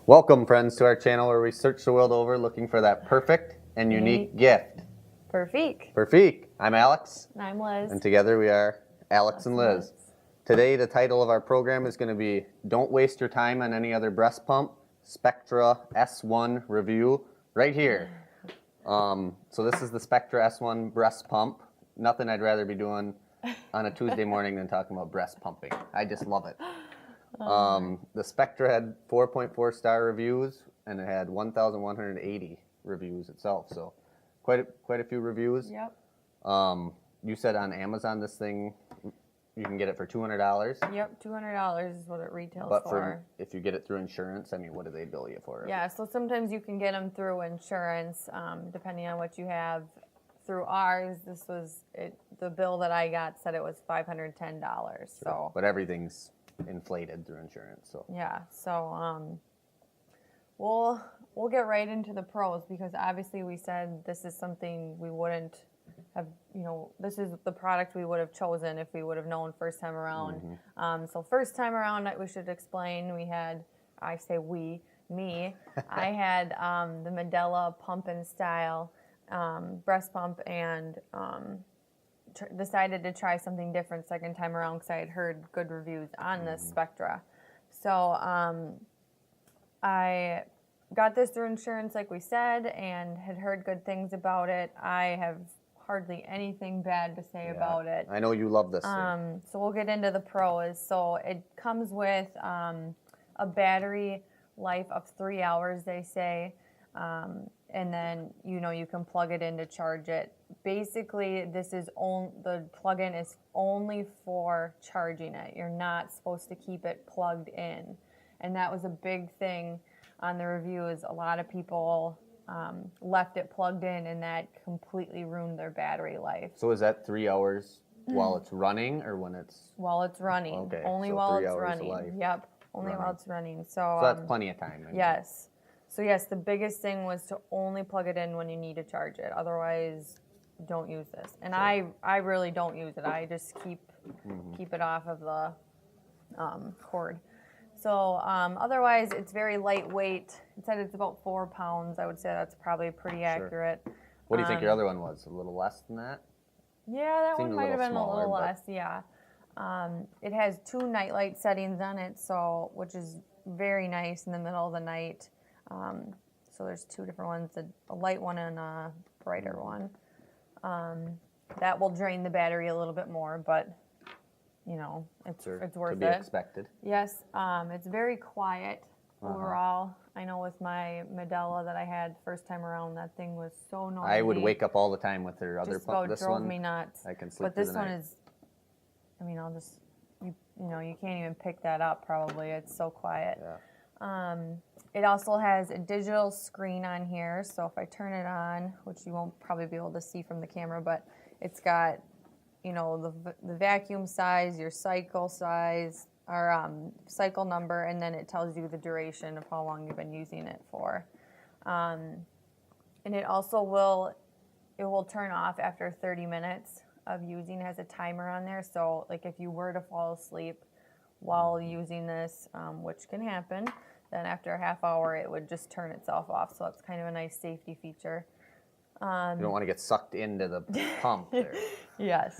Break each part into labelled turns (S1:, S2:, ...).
S1: Welcome, friends, to our channel where we search the world over looking for that perfect and unique gift.
S2: Perfect.
S1: Perfect. I'm Alex.
S2: And I'm Liz.
S1: And together we are Alex and Liz. Today, the title of our program is going to be Don't Waste Your Time on Any Other Breast Pump, Spectra S1 Review, right here. So this is the Spectra S1 breast pump. Nothing I'd rather be doing on a Tuesday morning than talking about breast pumping. I just love it. The Spectra had 4.4 star reviews, and it had 1,180 reviews itself. So quite a few reviews.
S2: Yep.
S1: You said on Amazon this thing, you can get it for $200.
S2: Yep, $200 is what it retails
S1: But
S2: for.
S1: If you get it through insurance, I mean, what do they bill you for?
S2: Yeah, so sometimes you can get them through insurance, depending on what you have. Through ours, this was the bill that I got said it was $510.
S1: Sure.
S2: So,
S1: but everything's inflated through insurance. So
S2: yeah, so we'll get right into the pros, because obviously we said this is something we wouldn't have, this is the product we would have chosen if we would have known first time around.
S1: Mm-hmm.
S2: So first time around, we should explain, I had the Medela Pump and Style breast pump, and decided to try something different second time around because I had heard good reviews on this Spectra. So I got this through insurance, like we said, and had heard good things about it. I have hardly anything bad to say about it.
S1: I know you love this thing.
S2: So we'll get into the pros. So it comes with a battery life of 3 hours, they say. And then, you can plug it in to charge it. Basically, the plug-in is only for charging it. You're not supposed to keep it plugged in. And that was a big thing on the review, is a lot of people left it plugged in, and that completely ruined their battery life.
S1: So is that 3 hours while it's running, or when it's...
S2: While it's running.
S1: Okay,
S2: only
S1: so
S2: while
S1: 3
S2: it's
S1: hours
S2: running.
S1: of life
S2: Yep, only
S1: running.
S2: while it's running.
S1: So that's plenty of time.
S2: Yes. So yes, the biggest thing was to only plug it in when you need to charge it. Otherwise, don't use this. And
S1: sure.
S2: I really don't use it. I just keep it off of the cord. So otherwise, it's very lightweight. It said it's about 4 pounds. I would say that's probably pretty accurate.
S1: What do you think your other one was? A little less than that?
S2: Yeah, that
S1: Seemed
S2: one might have been
S1: smaller,
S2: a little less. Yeah. It has 2 nightlight settings on it, which is very nice in the middle of the night. So there's 2 different ones, a light one and a brighter one. That will drain the battery a little bit more, but it's worth it.
S1: To be expected.
S2: Yes, it's very quiet overall. I know with my Medela that I had first time around, that thing was so noisy.
S1: I would wake up all the time with their other pump.
S2: This drove me nuts.
S1: I can sleep
S2: But this one is, you can't even pick that up probably. It's so quiet.
S1: Yeah.
S2: It also has a digital screen on here, so if I turn it on, which you won't probably be able to see from the camera, but it's got, the vacuum size, your cycle size, or cycle number, and then it tells you the duration of how long you've been using it for. And it also will turn off after 30 minutes of using. It has a timer on there, so like if you were to fall asleep while using this, which can happen, then after a half hour it would just turn itself off. So that's kind of a nice safety feature.
S1: You don't want to get sucked into the pump there.
S2: Yes.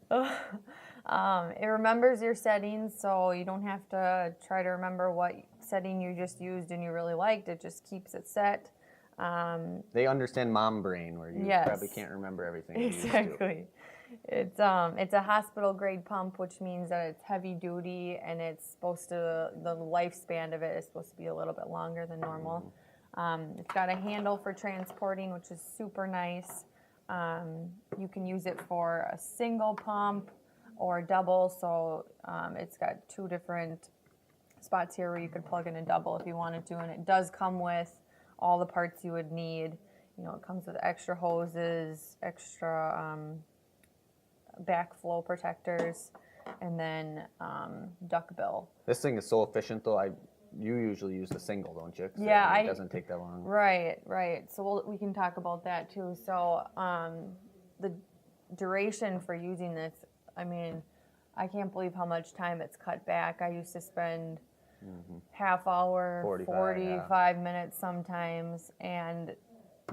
S2: It remembers your settings, so you don't have to try to remember what setting you just used and you really liked. It just keeps it set.
S1: They understand mom brain, where you probably can't remember everything you used to.
S2: Exactly. It's a hospital grade pump, which means that it's heavy duty, and the lifespan of it is supposed to be a little bit longer than normal. It's got a handle for transporting, which is super nice. You can use it for a single pump or double, so it's got 2 different spots here where you could plug in a double if you wanted to, and it does come with all the parts you would need. It comes with extra hoses, extra backflow protectors, and then duck bill.
S1: This thing is so efficient, though. You usually use the single, don't you?
S2: Yeah,
S1: it doesn't take that long.
S2: Right. So we can talk about that too. So the duration for using this, I can't believe how much time it's cut back. I used to spend half hour,
S1: 45
S2: minutes sometimes, and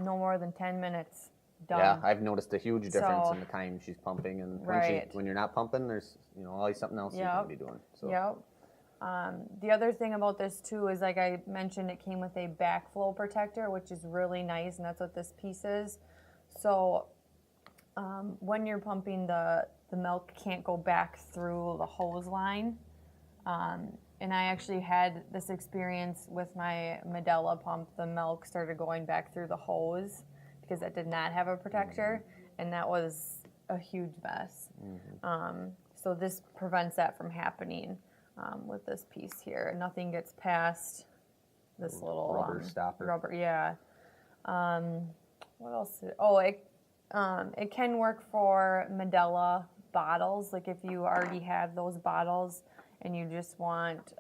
S2: no more than 10 minutes done.
S1: Yeah, I've noticed a huge difference
S2: So-
S1: in the time she's pumping, and
S2: Right.
S1: when you're not pumping, there's always something else you can be doing. So
S2: Yep. The other thing about this too is, like I mentioned, it came with a backflow protector, which is really nice, and that's what this piece is. So when you're pumping, the milk can't go back through the hose line. And I actually had this experience with my Medela pump. The milk started going back through the hose because it did not have a protector, and that was a huge mess. So this prevents that from happening with this piece here. Nothing gets past this little
S1: rubber stopper.
S2: Rubber, yeah. What else? It can work for Medela bottles. Like if you already have those bottles and you just want,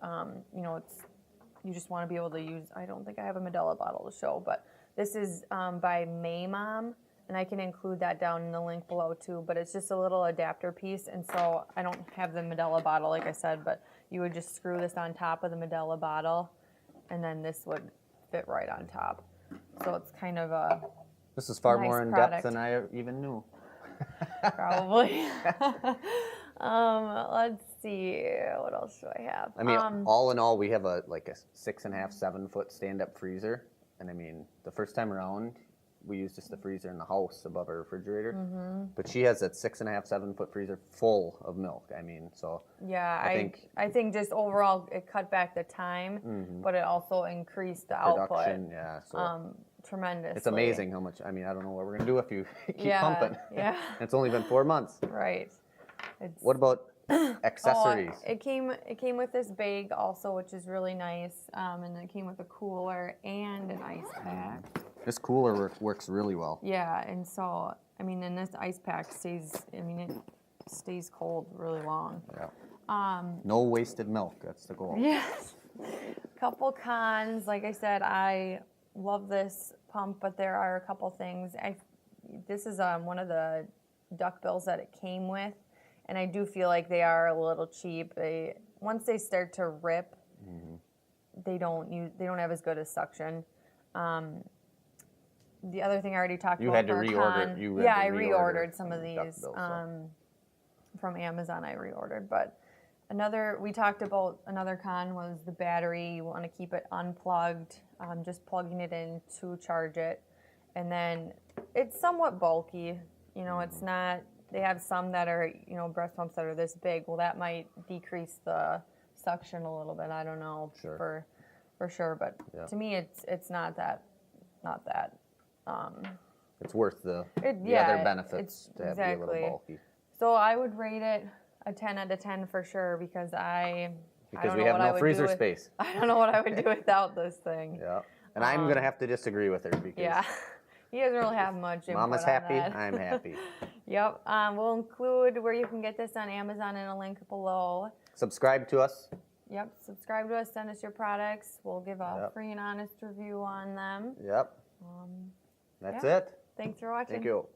S2: you just want to be able to use. I don't think I have a Medela bottle to show, but this is by Maymom, and I can include that down in the link below too. But it's just a little adapter piece, and so I don't have the Medela bottle, like I said, but you would just screw this on top of the Medela bottle, and then this would fit right on top. So it's kind of a
S1: this is far
S2: nice
S1: more in
S2: product.
S1: depth than I even knew.
S2: Probably. Let's see, what else do I have?
S1: I mean, all in all, we have a 6.5, 7 foot stand-up freezer, and I mean, the first time around, we used just the freezer in the house above our refrigerator. But she has that 6.5, 7 foot freezer full of milk. I mean, so
S2: Yeah, I think just overall it cut back the time, but it also increased the
S1: production,
S2: output.
S1: yeah. So
S2: Tremendously.
S1: it's amazing how much. I mean, I don't know what we're gonna do if you keep pumping.
S2: Yeah.
S1: It's only been 4 months.
S2: Right.
S1: What about accessories?
S2: It came with this bag also, which is really nice, and it came with a cooler and an ice pack.
S1: This cooler works really well.
S2: Yeah, and so I mean, and this ice pack stays. I mean, it stays cold really long.
S1: Yeah. No wasted milk. That's the goal.
S2: Yes. Couple cons. Like I said, I love this pump, but there are a couple things. This is one of the duckbills that it came with, and I do feel like they are a little cheap. Once they start to rip, they don't have as good a suction. The other thing I already talked about.
S1: You had to reorder.
S2: I reordered some of these
S1: duckbills,
S2: from Amazon. I reordered, but we talked about another con was the battery. You want to keep it unplugged, just plugging it in to charge it, and then it's somewhat bulky. It's not. They have some that are breast pumps that are this big. Well, that might decrease the suction a little bit. I don't know for sure, but to me, it's not that.
S1: It's worth the other benefits to have be a little bulky.
S2: So I would rate it a 10 out of 10 for sure because
S1: because we have no freezer space.
S2: I don't know what I would do without this thing.
S1: Yeah, and I'm gonna have to disagree with her because
S2: he doesn't really have much input
S1: Mama's
S2: on
S1: happy,
S2: that.
S1: I'm happy.
S2: Yep. We'll include where you can get this on Amazon in a link below.
S1: Subscribe to us.
S2: Yep. Subscribe to us. Send us your products. We'll give a free and honest review on them.
S1: Yep. That's it.
S2: Thanks for watching.
S1: Thank you.